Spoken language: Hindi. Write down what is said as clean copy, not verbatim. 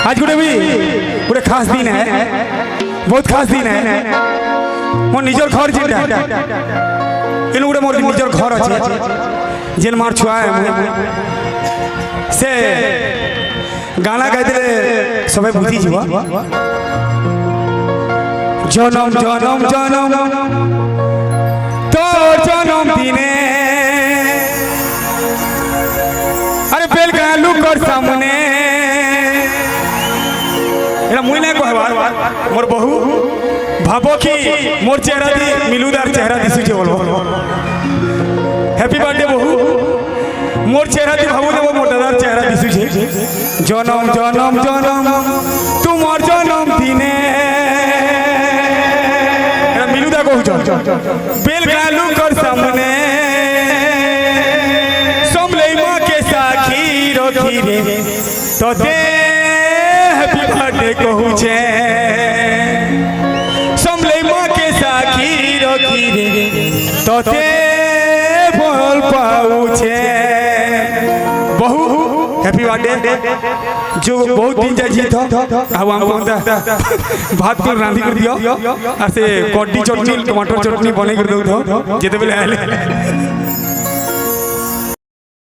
आज गोटे खास दिन है, बहुत खास दिन है। मोर निजर घर जेटा इन गोटे मोर निजर घर अच्छे जेन मार छुआ है से गाना गाइते सब बुझी जीव जनम जनम जनम तोर जनम दिने अरे बेल का लुकर सामने मुई नहीं कहबार मोर बहु भाबो कि मोर चेहरा दी मिलूदार चेहरा दिसुचे बोलो हैप्पी बर्थडे बहु मोर चेहरा दी भाबो देबो मोर दादार चेहरा दिसुचे जनम जनम जनम तुमर जनम दिने मिलूदा कहू बेल गालू कर सामने समले मां के साखी रखी रे तो दे हैप्पी बर्थडे कहू छे समले मां के साखी रखी रे तो दे बोल पाऊ छे बहु हैप्पी बर्थडे जो बहुत दिन जा जीत अब हमको भात को रांधी कर दियो और से कड्डी चटनी टमाटर चटनी बने कर दो जेते बेले आले